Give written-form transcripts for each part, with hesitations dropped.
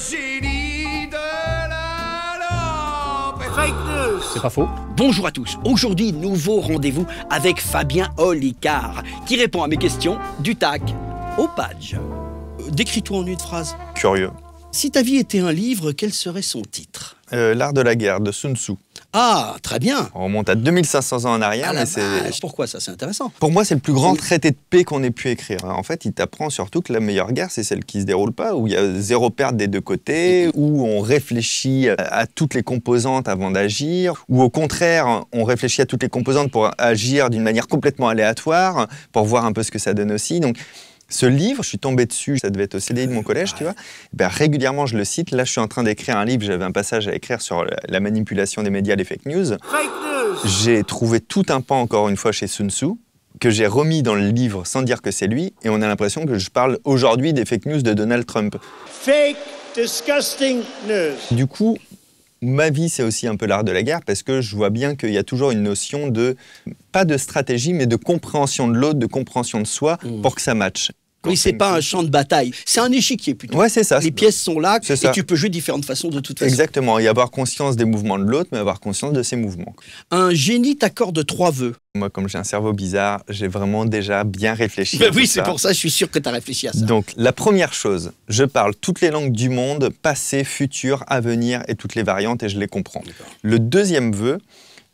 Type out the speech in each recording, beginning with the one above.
génie de la lampe. Fake news. C'est pas faux. Bonjour à tous. Aujourd'hui, nouveau rendez-vous avec Fabien Olicard, qui répond à mes questions du tac au badge. Décris-toi en une phrase. Curieux. Si ta vie était un livre, quel serait son titre? L'art de la guerre de Sun Tzu. Ah, très bien. On remonte à 2500 ans en arrière. Ah, mais pourquoi ça? C'est intéressant. Pour moi, c'est le plus grand traité de paix qu'on ait pu écrire. En fait, il t'apprend surtout que la meilleure guerre, c'est celle qui ne se déroule pas, où il y a zéro perte des deux côtés, où on réfléchit à toutes les composantes avant d'agir, ou au contraire, on réfléchit à toutes les composantes pour agir d'une manière complètement aléatoire, pour voir un peu ce que ça donne aussi. Donc, ce livre, je suis tombé dessus, ça devait être au CDI de mon collège, tu vois. Ben, régulièrement, je le cite. Là, je suis en train d'écrire un livre, j'avais un passage à écrire sur la manipulation des médias, les fake news. Fake news. J'ai trouvé tout un pan, encore une fois, chez Sun Tzu, que j'ai remis dans le livre sans dire que c'est lui, et on a l'impression que je parle aujourd'hui des fake news de Donald Trump. Fake, disgusting news. Du coup, ma vie, c'est aussi un peu l'art de la guerre, parce que je vois bien qu'il y a toujours une notion de, pas de stratégie, mais de compréhension de l'autre, de compréhension de soi, pour que ça matche. Oui, c'est pas un champ de bataille, c'est un échiquier plutôt. Ouais, c'est ça. Les pièces sont là et ça. tu peux jouer de différentes façons de toute façon. Exactement, et avoir conscience des mouvements de l'autre, mais avoir conscience de ses mouvements. Un génie t'accorde 3 vœux. Moi, comme j'ai un cerveau bizarre, j'ai vraiment déjà bien réfléchi. Ben oui, c'est pour ça, je suis sûr que tu as réfléchi à ça. Donc, la première chose, je parle toutes les langues du monde, passé, futur, avenir et toutes les variantes, et je les comprends. Le deuxième vœu,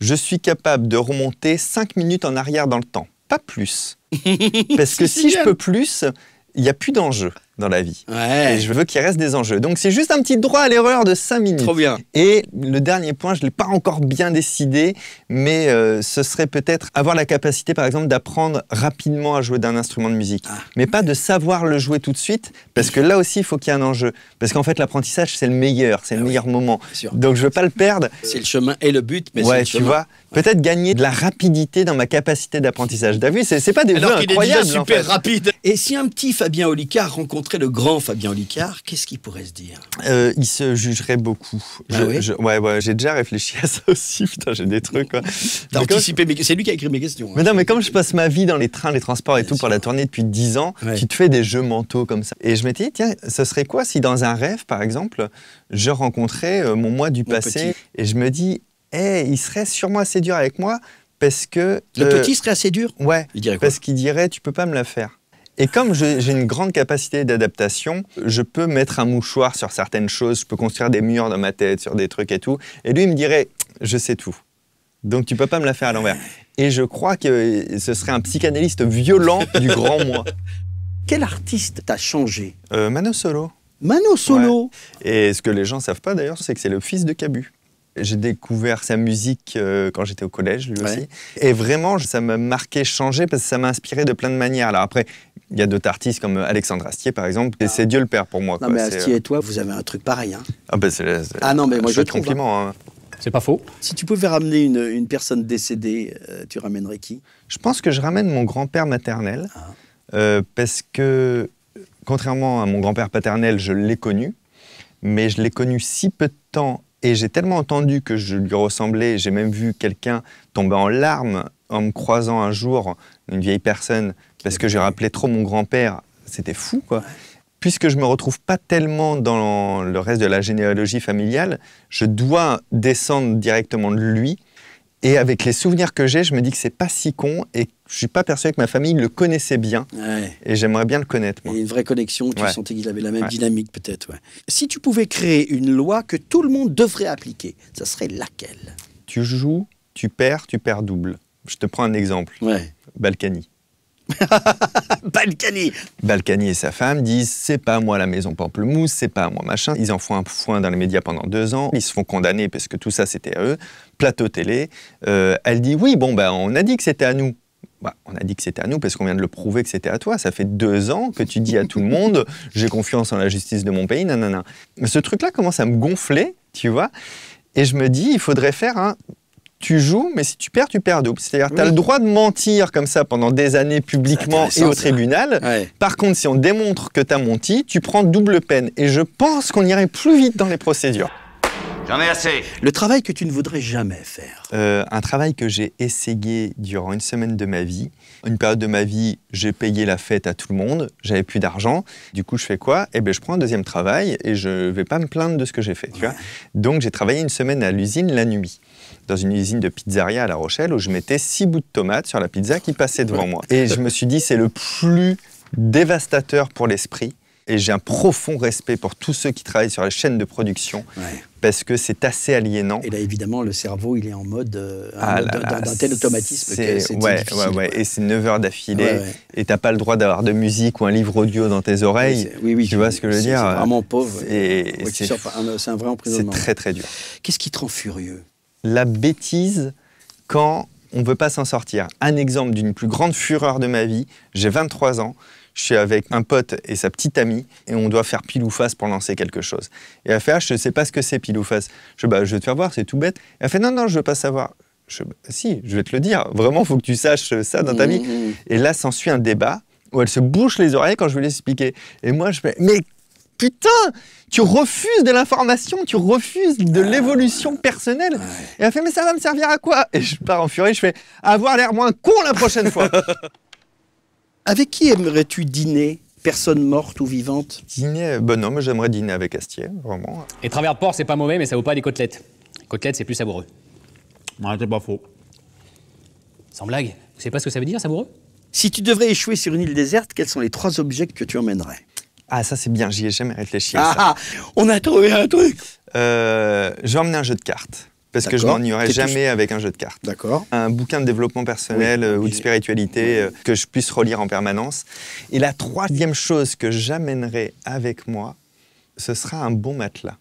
je suis capable de remonter 5 minutes en arrière dans le temps, pas plus. Parce que si je peux plus, il n'y a plus d'enjeu dans la vie. Ouais. Et je veux qu'il reste des enjeux. Donc, c'est juste un petit droit à l'erreur de 5 minutes. Trop bien. Et le dernier point, je ne l'ai pas encore bien décidé, mais ce serait peut-être avoir la capacité, par exemple, d'apprendre rapidement à jouer d'un instrument de musique. Mais pas de savoir le jouer tout de suite, parce que là aussi, il faut qu'il y ait un enjeu. Parce qu'en fait, l'apprentissage, c'est le meilleur, c'est le meilleur moment. Sûr. Donc, je ne veux pas le perdre. C'est le chemin et le but, mais Ouais, c'est le tu chemin. vois, peut-être gagner de la rapidité dans ma capacité d'apprentissage. T'as vu, c'est pas des vœux Alors qu'il est incroyables, déjà en super fait. rapide. Et si un petit Fabien Olicard rencontrait le grand Fabien Olicard, qu'est-ce qu'il pourrait se dire? Il se jugerait beaucoup. Ah oui Ouais, j'ai déjà réfléchi à ça aussi. Putain, j'ai des trucs, quoi. T'as anticipé, c'est lui qui a écrit mes questions. Mais non, mais comme je passe ma vie dans les trains, les transports et tout pour la tournée depuis 10 ans, tu te fais des jeux mentaux comme ça. Et je m'étais dit, tiens, ce serait quoi si dans un rêve, par exemple, je rencontrais mon moi du passé et je me dis, il serait sûrement assez dur avec moi parce que... Le petit serait assez dur? Ouais, il dirait quoi? Parce qu'il dirait, tu peux pas me la faire. Et comme j'ai une grande capacité d'adaptation, je peux mettre un mouchoir sur certaines choses, je peux construire des murs dans ma tête, sur des trucs et tout. Et lui, il me dirait, je sais tout. Donc tu peux pas me la faire à l'envers. Et je crois que ce serait un psychanalyste violent du grand moi. Quel artiste t'a changé? Mano Solo. Mano Solo. Ouais. Et ce que les gens savent pas d'ailleurs, c'est que c'est le fils de Cabu. J'ai découvert sa musique quand j'étais au collège, lui aussi. Et vraiment, ça m'a marqué, changé, parce que ça m'a inspiré de plein de manières. Alors après, il y a d'autres artistes comme Alexandre Astier, par exemple, et c'est Dieu le Père pour moi. Non, mais Astier et toi, vous avez un truc pareil. Hein. Ah, bah, non, mais moi je trouve. Compliment. Hein. C'est pas faux. Si tu pouvais ramener une personne décédée, tu ramènerais qui? Je pense que je ramène mon grand-père maternel, parce que, contrairement à mon grand-père paternel, je l'ai connu, mais je l'ai connu si peu de temps. Et j'ai tellement entendu que je lui ressemblais, j'ai même vu quelqu'un tomber en larmes en me croisant un jour, une vieille personne, parce que j'ai rappelé trop mon grand-père. C'était fou, quoi. Puisque je ne me retrouve pas tellement dans le reste de la généalogie familiale, je dois descendre directement de lui. Et avec les souvenirs que j'ai, je me dis que c'est pas si con et je ne suis pas persuadé que ma famille le connaissait bien. Et j'aimerais bien le connaître. Moi. Il y a une vraie connexion, tu sentais qu'il avait la même dynamique peut-être. Si tu pouvais créer une loi que tout le monde devrait appliquer, ça serait laquelle? Tu joues, tu perds double. Je te prends un exemple. Balkany. Balkany et sa femme disent c'est pas à moi la maison Pamplemousse, c'est pas à moi machin. Ils en font un foin dans les médias pendant 2 ans. Ils se font condamner parce que tout ça c'était à eux. Plateau télé. Elle dit oui, bon ben on a dit que c'était à nous. Bah, on a dit que c'était à nous parce qu'on vient de le prouver que c'était à toi. Ça fait 2 ans que tu dis à tout le monde j'ai confiance en la justice de mon pays, nanana. Mais ce truc-là commence à me gonfler, tu vois. Et je me dis il faudrait faire un tu joues, mais si tu perds double. C'est-à-dire, tu as le droit de mentir comme ça pendant des années publiquement et au tribunal. Par contre, si on démontre que tu as menti, tu prends double peine. Et je pense qu'on irait plus vite dans les procédures. J'en ai assez. Le travail que tu ne voudrais jamais faire. Un travail que j'ai essayé durant une semaine de ma vie. Une période de ma vie, j'ai payé la fête à tout le monde, j'avais plus d'argent. Du coup, je fais quoi? Eh bien, je prends un deuxième travail et je vais pas me plaindre de ce que j'ai fait. Tu vois. Donc, j'ai travaillé une semaine à l'usine la nuit, dans une usine de pizzeria à La Rochelle, où je mettais 6 bouts de tomates sur la pizza qui passait devant moi. Et je me suis dit, c'est le plus dévastateur pour l'esprit. Et j'ai un profond respect pour tous ceux qui travaillent sur les chaînes de production, parce que c'est assez aliénant. Et là, évidemment, le cerveau, il est en mode d'un tel automatisme que c'est difficile. Et c'est 9 heures d'affilée, et t'as pas le droit d'avoir de musique ou un livre audio dans tes oreilles. Oui, tu vois ce que je veux dire? C'est vraiment pauvre. C'est un vrai emprisonnement. C'est très, très dur. Qu'est-ce qui te rend furieux? La bêtise, quand on ne veut pas s'en sortir. Un exemple d'une plus grande fureur de ma vie, j'ai 23 ans, je suis avec un pote et sa petite amie et on doit faire pile ou face pour lancer quelque chose. Et elle fait, ah, je ne sais pas ce que c'est pile ou face. Je vais te faire voir, c'est tout bête. Et elle fait, non, je ne veux pas savoir. Si, je vais te le dire. Vraiment, il faut que tu saches ça dans ta vie. Et là, s'ensuit un débat où elle se bouche les oreilles quand je vais l'expliquer. Et moi, je fais, mais putain, tu refuses de l'information, tu refuses de l'évolution personnelle. Et elle fait, mais ça va me servir à quoi? Et je pars en furie, je fais, avoir l'air moins con la prochaine fois. Avec qui aimerais-tu dîner? Personne morte ou vivante? Dîner, ben non, mais j'aimerais dîner avec Astier, vraiment. Et travers de porc, c'est pas mauvais, mais ça vaut pas des côtelettes. Les côtelettes, c'est plus savoureux. Ouais, c'est pas faux. Sans blague, vous savez pas ce que ça veut dire, savoureux? Si tu devrais échouer sur une île déserte, quels sont les 3 objets que tu emmènerais? Ah, ça c'est bien, j'y ai jamais réfléchi à ça. On a trouvé un truc. J'ai emmené un jeu de cartes. Parce que je m'ennuierai jamais avec un jeu de cartes. D'accord. Un bouquin de développement personnel ou de spiritualité que je puisse relire en permanence. Et la 3e chose que j'amènerai avec moi, ce sera un bon matelas.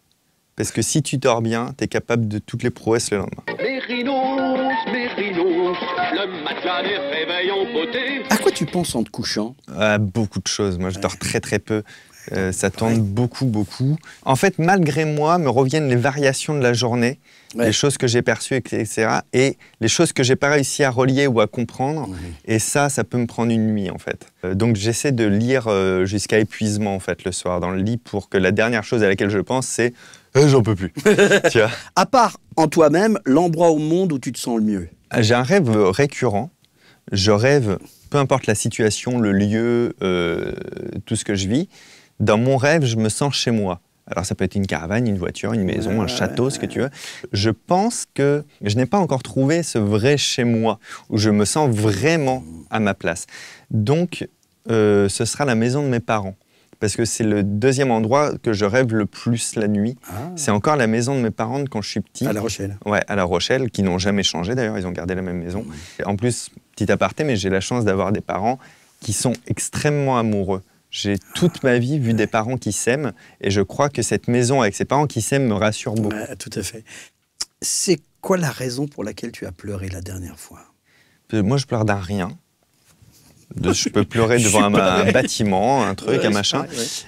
Parce que si tu dors bien, tu es capable de toutes les prouesses le lendemain. Mérinos, le matelas des réveils en beauté. À quoi tu penses en te couchant? À beaucoup de choses. Moi, je dors très très peu. Ça tourne beaucoup. En fait, malgré moi, me reviennent les variations de la journée, les choses que j'ai perçues, etc. Et les choses que j'ai pas réussi à relier ou à comprendre. Et ça peut me prendre une nuit, en fait. Donc, j'essaie de lire jusqu'à épuisement, en fait, le soir dans le lit, pour que la dernière chose à laquelle je pense, c'est j'en peux plus. Tu vois. À part en toi-même, l'endroit au monde où tu te sens le mieux? J'ai un rêve récurrent. Je rêve, peu importe la situation, le lieu, tout ce que je vis. Dans mon rêve, je me sens chez moi. Alors ça peut être une caravane, une voiture, une maison, un château, ce que tu veux. Je pense que je n'ai pas encore trouvé ce vrai chez moi, où je me sens vraiment à ma place. Donc, ce sera la maison de mes parents. Parce que c'est le 2e endroit que je rêve le plus la nuit. C'est encore la maison de mes parents de quand je suis petit. À La Rochelle. Ouais, à La Rochelle, qui n'ont jamais changé d'ailleurs, ils ont gardé la même maison. Et en plus, petit aparté, mais j'ai la chance d'avoir des parents qui sont extrêmement amoureux. J'ai toute ma vie vu des parents qui s'aiment et je crois que cette maison avec ses parents qui s'aiment me rassure beaucoup. Tout à fait. C'est quoi la raison pour laquelle tu as pleuré la dernière fois? Moi, je pleure d'un rien. Je peux pleurer devant un bâtiment, un truc, un machin.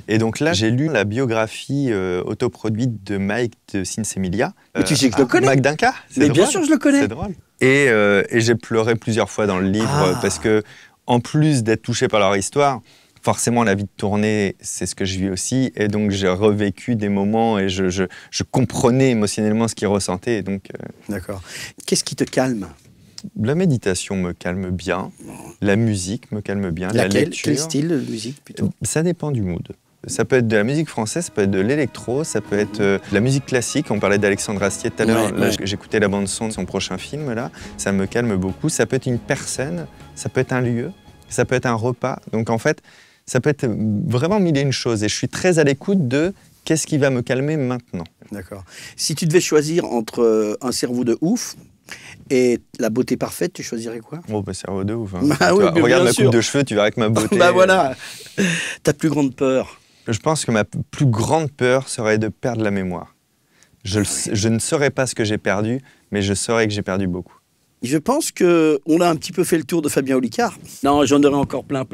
Et donc là, j'ai lu la biographie autoproduite de Mike de Sinsemilia. Mais tu sais que je le connais. Mike Dinka. Mais bien sûr, je le connais. C'est drôle. Et j'ai pleuré plusieurs fois dans le livre parce que, en plus d'être touché par leur histoire, forcément, la vie de tournée, c'est ce que je vis aussi. Et donc, j'ai revécu des moments et je comprenais émotionnellement ce qu'ils ressentaient. D'accord. Qu'est-ce qui te calme? La méditation me calme bien. La musique me calme bien. La lecture. Quel style de musique plutôt? Ça dépend du mood. Ça peut être de la musique française, ça peut être de l'électro, ça peut être de la musique classique. On parlait d'Alexandre Astier tout à l'heure. Là, j'écoutais la bande-son de son prochain film. Là. Ça me calme beaucoup. Ça peut être une personne, ça peut être un lieu, ça peut être un repas. Donc, en fait, ça peut être vraiment mille et une choses. Et je suis très à l'écoute de qu'est-ce qui va me calmer maintenant. D'accord. Si tu devais choisir entre un cerveau de ouf et la beauté parfaite, tu choisirais quoi? Oh, bah, cerveau de ouf. Hein. Regarde ma coupe de cheveux, tu verras que ma beauté... Bah voilà. Ta plus grande peur? Je pense que ma plus grande peur serait de perdre la mémoire. Je ne saurais pas ce que j'ai perdu, mais je saurais que j'ai perdu beaucoup. Je pense qu'on a un petit peu fait le tour de Fabien Olicard. Non, j'en aurais encore plein.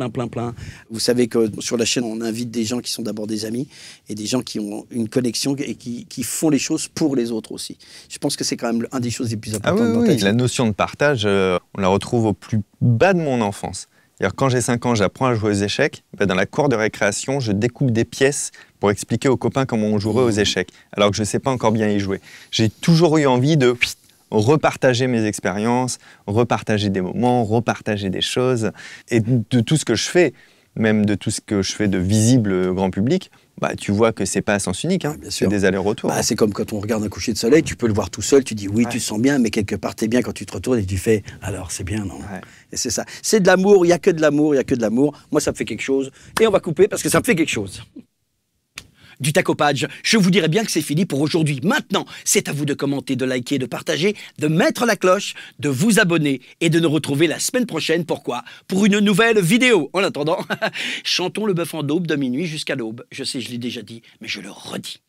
Vous savez que sur la chaîne, on invite des gens qui sont d'abord des amis et des gens qui ont une connexion et qui font les choses pour les autres aussi. Je pense que c'est quand même un des choses les plus importantes dans ta vie. La notion de partage, on la retrouve au plus bas de mon enfance. Quand j'ai 5 ans, j'apprends à jouer aux échecs. Dans la cour de récréation, je découpe des pièces pour expliquer aux copains comment on jouerait aux échecs, alors que je ne sais pas encore bien y jouer. J'ai toujours eu envie de repartager mes expériences, repartager des moments, repartager des choses. Et de tout ce que je fais, même de tout ce que je fais de visible grand public, bah, tu vois que c'est pas à sens unique, hein. C'est des allers-retours. Bah, c'est comme quand on regarde un coucher de soleil, tu peux le voir tout seul, tu dis oui, tu te sens bien, mais quelque part t'es bien quand tu te retournes et tu fais alors c'est bien, non? Et c'est ça. C'est de l'amour, il n'y a que de l'amour, il n'y a que de l'amour. Moi ça me fait quelque chose. Et on va couper parce que ça me fait quelque chose. Du tacopage, je vous dirais bien que c'est fini pour aujourd'hui. Maintenant, c'est à vous de commenter, de liker, de partager, de mettre la cloche, de vous abonner et de nous retrouver la semaine prochaine. Pourquoi? Pour une nouvelle vidéo. En attendant, chantons le bœuf en daube de minuit jusqu'à l'aube. Je sais, je l'ai déjà dit, mais je le redis.